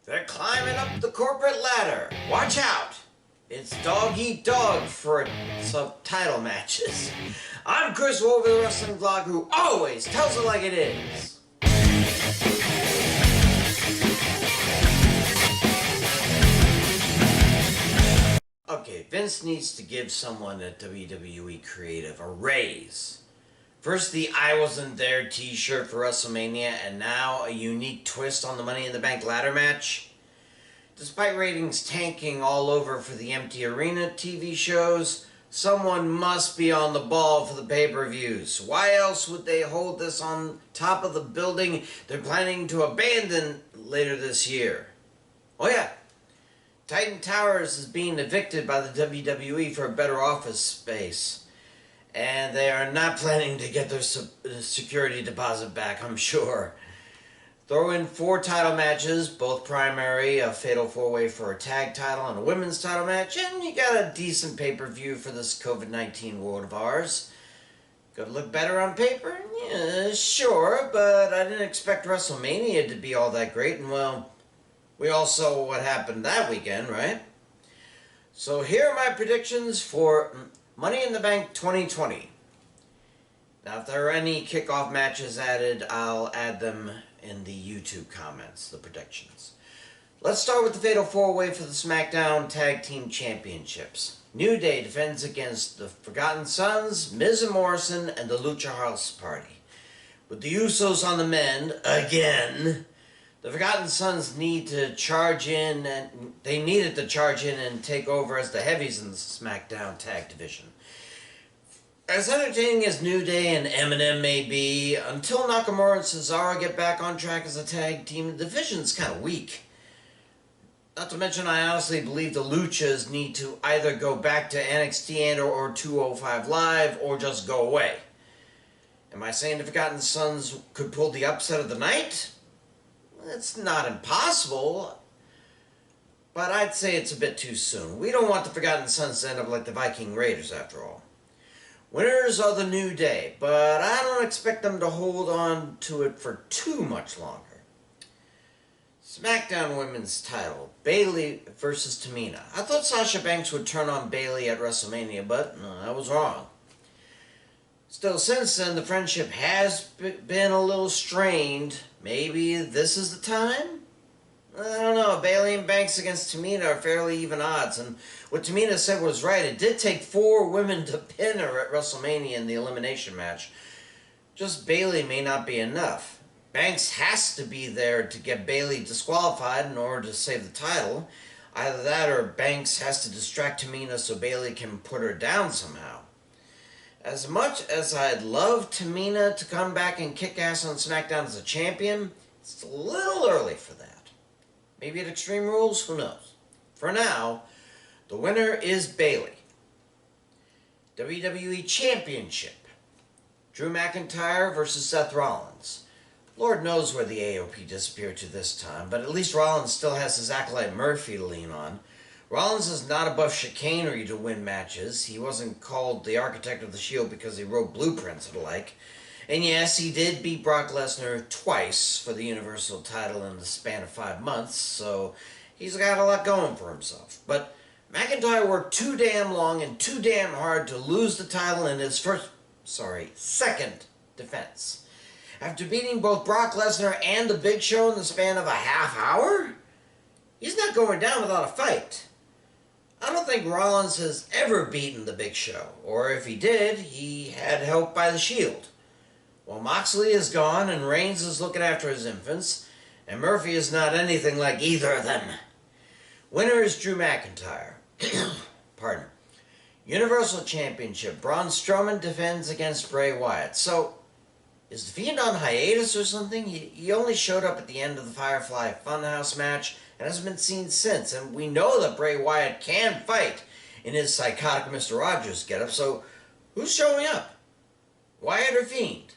They're climbing up the corporate ladder. Watch out! It's dog eat dog for some title matches. I'm Chris Wolvie, the wrestling vlog, who always tells it like it is. Okay, Vince needs to give someone at WWE Creative a raise. First, the I Wasn't There t-shirt for WrestleMania, and now a unique twist on the Money in the Bank ladder match. Despite ratings tanking all over for the empty arena TV shows, someone must be on the ball for the pay-per-views. Why else would they hold this on top of the building they're planning to abandon later this year? Oh yeah, Titan Towers is being evicted by the WWE for a better office space. And they are not planning to get their security deposit back, I'm sure. Throw in 4 title matches, both primary, a fatal 4-way for a tag title and a women's title match, and you got a decent pay-per-view for this COVID-19 world of ours. Could look better on paper? Yeah, sure, but I didn't expect WrestleMania to be all that great, and well, we all saw what happened that weekend, right? So here are my predictions for Money in the Bank 2020. Now, if there are any kickoff matches added, I'll add them in the YouTube comments, the predictions. Let's start with the Fatal 4-Way for the SmackDown Tag Team Championships. New Day defends against the Forgotten Sons, Miz and Morrison, and the Lucha House Party. With the Usos on the mend, again, the Forgotten Sons needed to charge in and take over as the heavies in the SmackDown Tag Division. As entertaining as New Day and Eminem may be, until Nakamura and Cesaro get back on track as a tag team, the division's kind of weak. Not to mention, I honestly believe the Luchas need to either go back to NXT and or 205 Live or just go away. Am I saying the Forgotten Sons could pull the upset of the night? It's not impossible, but I'd say it's a bit too soon. We don't want the Forgotten Sons to end up like the Viking Raiders, after all. Winners are the New Day, but I don't expect them to hold on to it for too much longer. SmackDown Women's title, Bayley versus Tamina. I thought Sasha Banks would turn on Bayley at WrestleMania, but no, I was wrong. Still, since then, the friendship has been a little strained. Maybe this is the time? I don't know. Bayley and Banks against Tamina are fairly even odds, and what Tamina said was right. It did take 4 women to pin her at WrestleMania in the elimination match. Just Bayley may not be enough. Banks has to be there to get Bayley disqualified in order to save the title. Either that or Banks has to distract Tamina so Bayley can put her down somehow. As much as I'd love Tamina to come back and kick ass on SmackDown as a champion, it's a little early for that. Maybe at Extreme Rules, who knows? For now, the winner is Bayley. WWE Championship. Drew McIntyre versus Seth Rollins. Lord knows where the AOP disappeared to this time, but at least Rollins still has his acolyte Murphy to lean on. Rollins is not above chicanery to win matches. He wasn't called the Architect of the Shield because he wrote blueprints and the like. And yes, he did beat Brock Lesnar twice for the Universal title in the span of 5 months, so he's got a lot going for himself. But McIntyre worked too damn long and too damn hard to lose the title in his second defense. After beating both Brock Lesnar and the Big Show in the span of a half hour, he's not going down without a fight. I don't think Rollins has ever beaten the Big Show, or if he did, he had help by the Shield. Well, Moxley is gone, and Reigns is looking after his infants, and Murphy is not anything like either of them. Winner is Drew McIntyre. Pardon. Universal Championship. Braun Strowman defends against Bray Wyatt. So, is the Fiend on hiatus or something? He only showed up at the end of the Firefly Funhouse match and hasn't been seen since, and we know that Bray Wyatt can fight in his psychotic Mr. Rogers getup, so who's showing up? Wyatt or Fiend?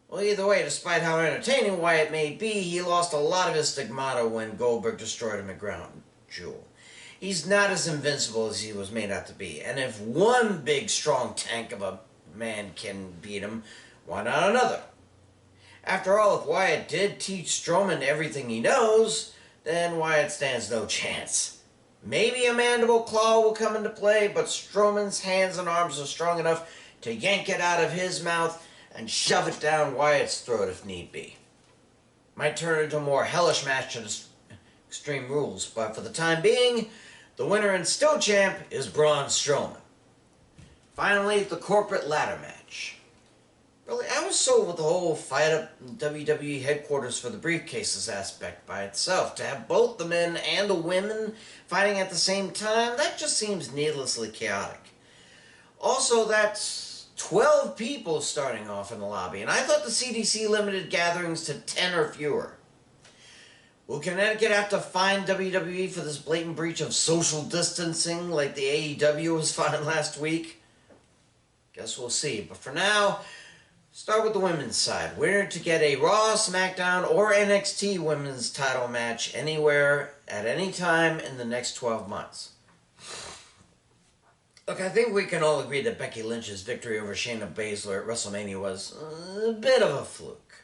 Well, either way, despite how entertaining Wyatt may be, he lost a lot of his stigmata when Goldberg destroyed him at Ground Jewel. He's not as invincible as he was made out to be, and if one big strong tank of a man can beat him, why not another? After all, if Wyatt did teach Strowman everything he knows, then Wyatt stands no chance. Maybe a mandible claw will come into play, but Strowman's hands and arms are strong enough to yank it out of his mouth and shove it down Wyatt's throat if need be. Might turn into a more hellish match at Extreme Rules, but for the time being, the winner and still champ is Braun Strowman. Finally, the corporate ladder match. Really, I was sold with the whole fight up in WWE headquarters for the briefcases aspect by itself. To have both the men and the women fighting at the same time, that just seems needlessly chaotic. Also, that's 12 people starting off in the lobby, and I thought the CDC limited gatherings to 10 or fewer. Will Connecticut have to fine WWE for this blatant breach of social distancing like the AEW was fined last week? Guess we'll see. But for now, start with the women's side. Winner to get a Raw, SmackDown, or NXT women's title match anywhere at any time in the next 12 months. Look, I think we can all agree that Becky Lynch's victory over Shayna Baszler at WrestleMania was a bit of a fluke.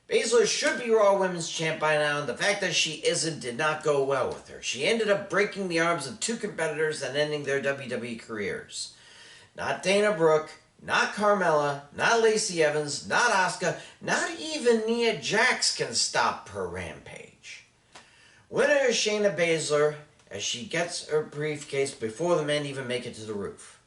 Baszler should be Raw Women's Champ by now, and the fact that she isn't did not go well with her. She ended up breaking the arms of two competitors and ending their WWE careers. Not Dana Brooke, not Carmella, not Lacey Evans, not Asuka, not even Nia Jax can stop her rampage. Winner is Shayna Baszler, as she gets her briefcase before the men even make it to the roof.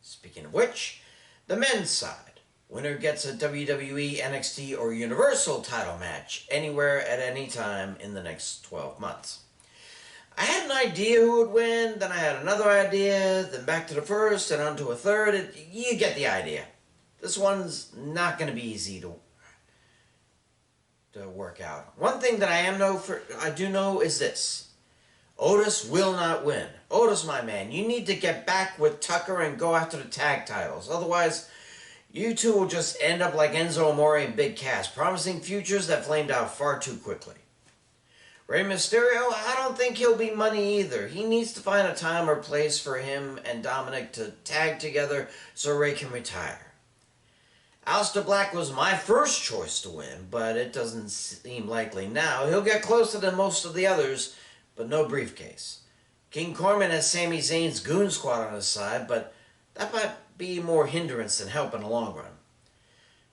Speaking of which, the men's side. Winner gets a WWE, NXT, or Universal title match anywhere at any time in the next 12 months. I had an idea who would win, then I had another idea, then back to the first, and on to a third. You get the idea. This one's not going to be easy to work out. One thing that I do know is this. Otis will not win. Otis, my man, you need to get back with Tucker and go after the tag titles. Otherwise, you two will just end up like Enzo Amore and Big Cass, promising futures that flamed out far too quickly. Rey Mysterio, I don't think he'll be money either. He needs to find a time or place for him and Dominic to tag together so Rey can retire. Aleister Black was my first choice to win, but it doesn't seem likely now. He'll get closer than most of the others, but no briefcase. King Corbin has Sami Zayn's Goon Squad on his side, but that might be more hindrance than help in the long run.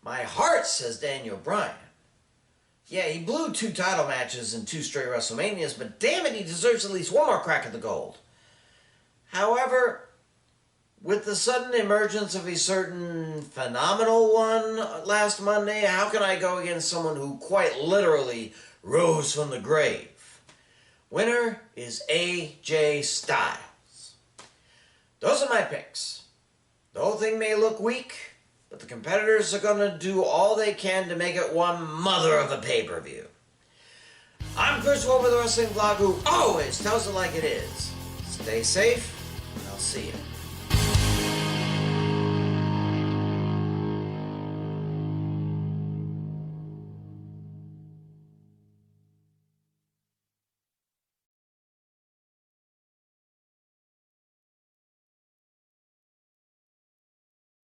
My heart says Daniel Bryan. Yeah, he blew 2 title matches in 2 straight WrestleManias, but damn it, he deserves at least one more crack at the gold. However, with the sudden emergence of a certain phenomenal one last Monday, how can I go against someone who quite literally rose from the grave? Winner is AJ Styles. Those are my picks. The whole thing may look weak, but the competitors are going to do all they can to make it one mother of a pay-per-view. I'm Chris Wolvie, the wrestling vlog who always tells it like it is. Stay safe, and I'll see you.